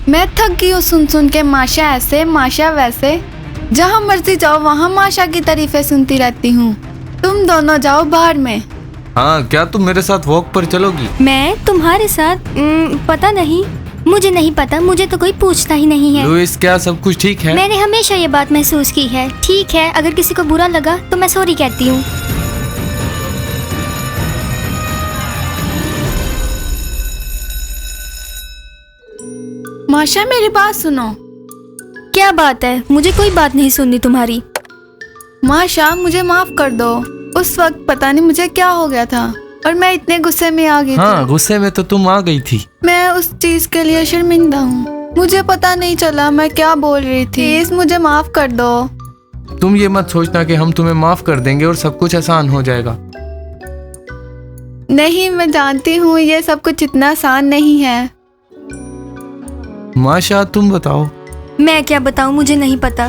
मैं थक गई हूँ सुन सुन के माशा ऐसे माशा वैसे। जहाँ मर्जी जाओ वहाँ माशा की तारीफें सुनती रहती हूँ। तुम दोनों जाओ बाहर में। हाँ, क्या तुम मेरे साथ वॉक पर चलोगी? मैं तुम्हारे साथ? पता नहीं, मुझे नहीं पता, मुझे तो कोई पूछता ही नहीं है। लुइस, क्या सब कुछ ठीक है? मैंने हमेशा ये बात महसूस की है। ठीक है, अगर किसी को बुरा लगा तो मैं सॉरी कहती हूँ। माशा मेरी बात सुनो। क्या बात है? मुझे कोई बात नहीं सुननी तुम्हारी। माशा मुझे माफ कर दो। उस वक्त पता नहीं मुझे क्या हो गया था और मैं इतने गुस्से में आ गई हाँ, थी। गुस्से में तो तुम आ गई थी। मैं उस चीज के लिए शर्मिंदा हूँ। मुझे पता नहीं चला मैं क्या बोल रही थी। प्लीज मुझे माफ कर दो। तुम ये मत सोचना कि हम तुम्हें माफ कर देंगे और सब कुछ आसान हो जाएगा। नहीं, मैं जानती हूँ ये सब कुछ इतना आसान नहीं है। माशा, तुम बताओ। मैं क्या बताऊँ, मुझे नहीं पता।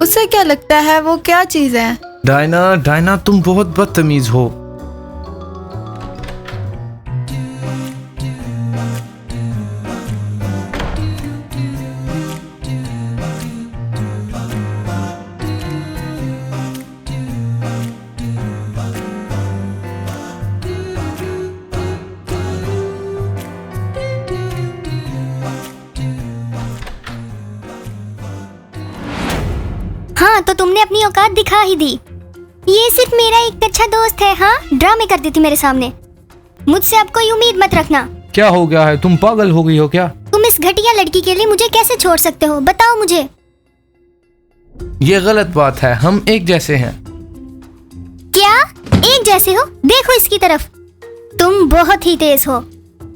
उसे क्या लगता है वो क्या चीज है? डायना, तुम बहुत बदतमीज हो। हाँ, तो तुमने अपनी औकात दिखा ही दी। ये सिर्फ मेरा एक अच्छा दोस्त है। हाँ, ड्रामे करती थी मेरे सामने। मुझसे अब कोई उम्मीद मत रखना। क्या हो गया है? तुम पागल हो गई हो क्या? तुम इस घटिया लड़की के लिए मुझे कैसे छोड़ सकते हो? बताओ मुझे। ये गलत बात है, हम एक जैसे हैं। क्या एक जैसे हो? देखो इसकी तरफ। तुम बहुत ही तेज हो।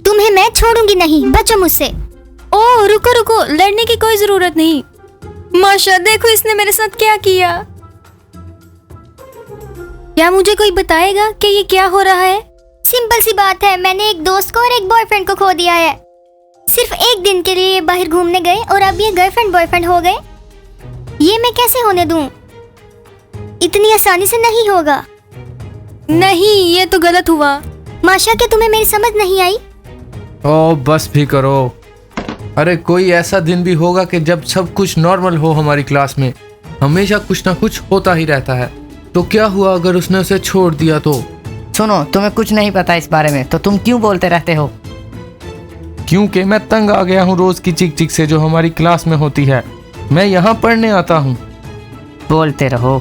तुम्हें मैं छोड़ूंगी नहीं, बचो मुझसे। ओह रुको रुको, लड़ने की कोई जरूरत नहीं। माशा, देखो इसने मेरे साथ क्या किया। क्या मुझे कोई बताएगा कि ये क्या हो रहा है? सिंपल सी बात है, मैंने एक दोस्त को और एक बॉयफ्रेंड को खो दिया है। सिर्फ एक दिन के लिए ये बाहर घूमने गए और अब ये गर्लफ्रेंड बॉयफ्रेंड हो गए। ये मैं कैसे होने दूं? इतनी आसानी से नहीं होगा। नहीं, ये तो गलत हुआ। माशा, क्या तुम्हें मेरी समझ नहीं आई? ओ बस भी करो। अरे कोई ऐसा दिन भी होगा कि जब सब कुछ नॉर्मल हो हमारी क्लास में। हमेशा कुछ ना कुछ होता ही रहता है। तो क्या हुआ अगर उसने उसे छोड़ दिया तो? सुनो, तुम्हें कुछ नहीं पता इस बारे में, तो तुम क्यों बोलते रहते हो? क्योंकि मैं तंग आ गया हूँ रोज की चिक चिक से जो हमारी क्लास में होती है। मैं यहाँ पढ़ने आता हूँ। बोलते रहो।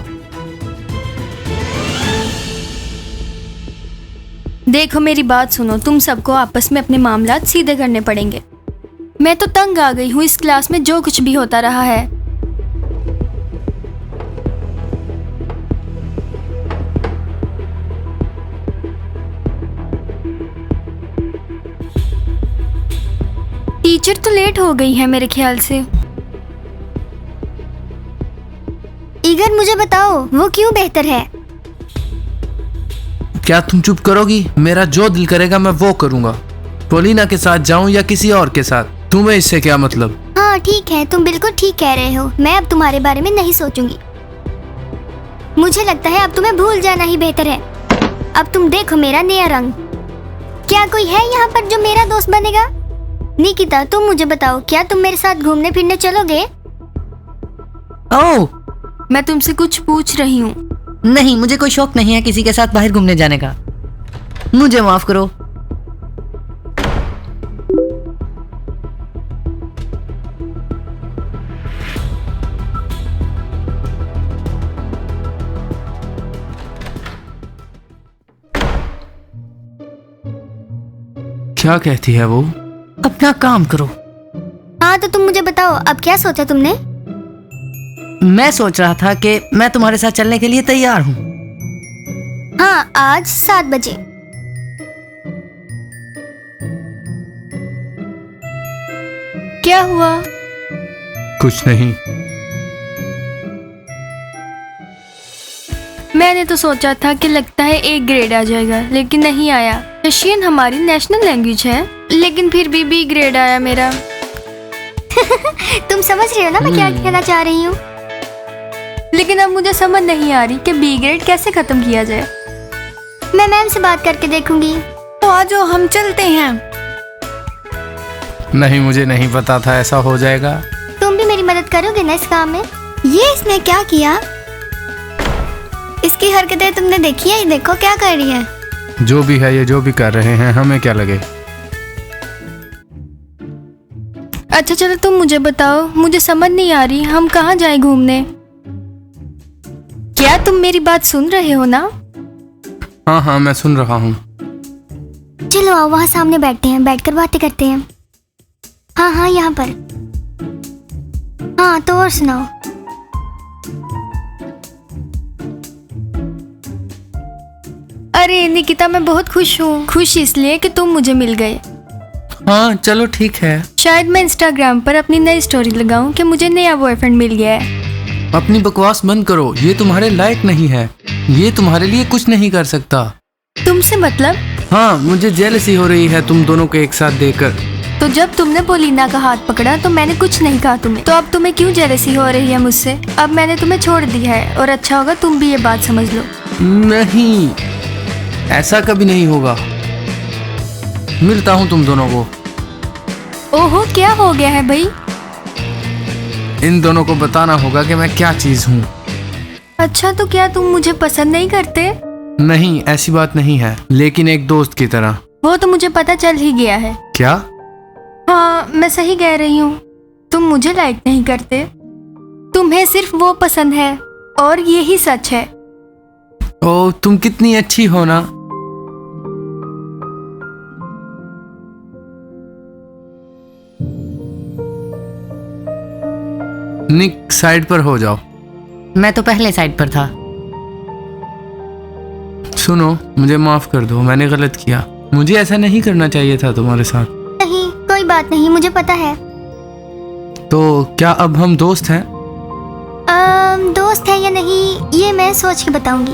देखो मेरी बात सुनो, तुम सबको आपस में अपने मामलात सीधे करने पड़ेंगे। मैं तो तंग आ गई हूँ इस क्लास में जो कुछ भी होता रहा है। टीचर तो लेट हो गई है मेरे ख्याल से। ईगर, मुझे बताओ वो क्यों बेहतर है? क्या तुम चुप करोगी? मेरा जो दिल करेगा मैं वो करूँगा। पोलिना के साथ जाऊँ या किसी और के साथ, तुम्हें इससे क्या मतलब? हाँ ठीक है, तुम बिल्कुल ठीक कह रहे हो। मैं अब तुम्हारे बारे में नहीं सोचूंगी। मुझे लगता है अब तुम्हें भूल जाना ही बेहतर है। अब तुम देखो मेरा नया रंग। क्या कोई है यहाँ पर जो मेरा दोस्त बनेगा? निकिता, तुम मुझे बताओ, क्या तुम मेरे साथ घूमने फिरने चलोगे? ओह मैं तुमसे कुछ पूछ रही हूँ। नहीं, मुझे कोई शौक नहीं है किसी के साथ बाहर घूमने जाने का। मुझे माफ करो। क्या कहती है वो? अपना काम करो। हाँ तो तुम मुझे बताओ, अब क्या सोचा तुमने? मैं सोच रहा था कि मैं तुम्हारे साथ चलने के लिए तैयार हूँ। हाँ, आज 7 बजे। क्या हुआ? कुछ नहीं। मैंने तो सोचा था कि लगता है A ग्रेड आ जाएगा, लेकिन नहीं आया। रशियन हमारी नेशनल लैंग्वेज है, लेकिन फिर भी B ग्रेड आया मेरा। तुम समझ रहे हो ना मैं क्या कहना चाह रही हूँ? लेकिन अब मुझे समझ नहीं आ रही कि B ग्रेड कैसे खत्म किया जाए। मैं मैम से बात करके देखूंगी। तो आ जाओ, हम चलते हैं। नहीं, मुझे नहीं पता था ऐसा हो जाएगा। तुम भी मेरी मदद करोगे ना इस काम में? ये इसने क्या किया? इसकी हरकतें तुमने देखी है? ये देखो क्या कर रही है। जो भी है, ये जो भी कर रहे हैं, हमें क्या लगे। अच्छा चलो तुम मुझे बताओ, मुझे समझ नहीं आ रही हम कहाँ जाएं घूमने। क्या तुम मेरी बात सुन रहे हो ना? हाँ हाँ, मैं सुन रहा हूँ। चलो आओ वहाँ सामने बैठते हैं, बैठकर बातें करते हैं। हाँ हाँ यहाँ पर। हाँ तो और सुनाओ। अरे निकिता, मैं बहुत खुश हूँ। खुश इसलिए कि तुम मुझे मिल गए। हाँ चलो ठीक है। शायद मैं इंस्टाग्राम पर अपनी नई स्टोरी लगाऊं कि मुझे नया बॉयफ्रेंड मिल गया है। अपनी बकवास बंद करो, ये तुम्हारे लायक नहीं है। ये तुम्हारे लिए कुछ नहीं कर सकता। तुमसे मतलब? हाँ, मुझे जेलसी हो रही है तुम दोनों को एक साथ देखकर। तो जब तुमने पोलिना का हाथ पकड़ा तो मैंने कुछ नहीं कहा तुम्हें, तो अब तुम्हें क्यों जेलसी हो रही है मुझसे? अब मैंने तुम्हें छोड़ दिया है और अच्छा होगा तुम भी ये बात समझ लो। नहीं, ऐसा कभी नहीं होगा। मिलता हूँ तुम दोनों को। ओहो, क्या हो गया है भाई? इन दोनों को बताना होगा कि मैं क्या चीज हूँ। अच्छा तो क्या तुम मुझे पसंद नहीं करते? नहीं, ऐसी बात नहीं है, लेकिन एक दोस्त की तरह। वो तो मुझे पता चल ही गया है। क्या? हाँ, मैं सही कह रही हूँ। तुम मुझे लाइक नहीं करते, तुम्हें सिर्फ वो पसंद है और यही सच है। ओ, तुम कितनी अच्छी हो ना। निक, साइड पर हो जाओ। मैं तो पहले साइड पर था। सुनो, मुझे माफ कर दो, मैंने गलत किया। मुझे ऐसा नहीं करना चाहिए था तुम्हारे साथ। नहीं कोई बात नहीं, मुझे पता है। तो क्या अब हम दोस्त हैं? दोस्त है या नहीं ये मैं सोच के बताऊंगी।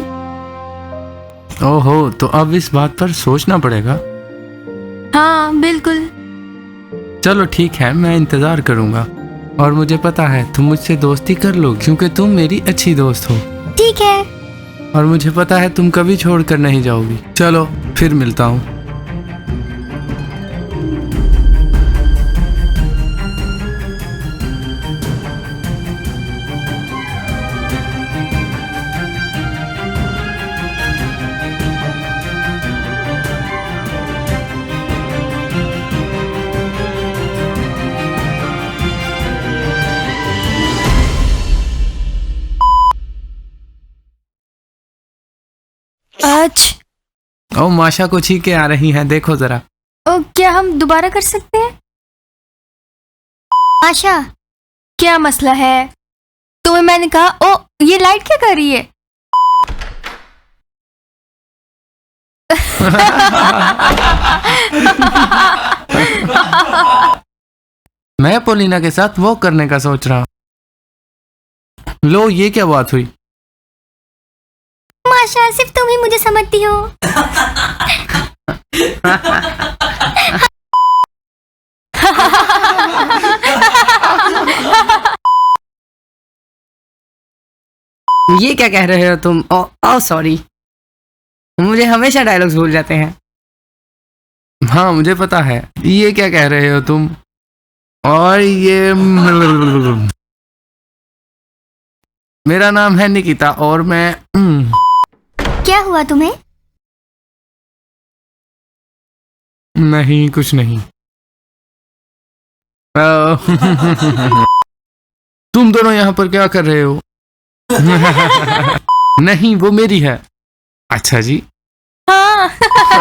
ओहो, तो अब इस बात पर सोचना पड़ेगा। हाँ बिल्कुल। चलो ठीक है, मैं इंतजार करूंगा। और मुझे पता है तुम मुझसे दोस्ती कर लो, क्योंकि तुम मेरी अच्छी दोस्त हो। ठीक है। और मुझे पता है तुम कभी छोड़कर नहीं जाओगी। चलो फिर मिलता हूँ। आज ओ, माशा को छींके आ रही हैं, देखो जरा। क्या हम दोबारा कर सकते हैं? आशा क्या मसला है? तुम्हें मैंने कहा। ओ, ये लाइट क्या कर रही है? मैं पोलिना के साथ वॉक करने का सोच रहा। लो, ये क्या बात हुई? माशा, सिर्फ तुम ही मुझे समझती हो। ये क्या कह रहे हो तुम? ओ सॉरी, मुझे हमेशा डायलॉग्स भूल जाते हैं। हाँ मुझे पता है। ये क्या कह रहे हो तुम? और ये मेरा नाम है निकिता और मैं क्या हुआ तुम्हें? नहीं, कुछ नहीं। तुम दोनों यहाँ पर क्या कर रहे हो? नहीं, वो मेरी है। अच्छा जी। हाँ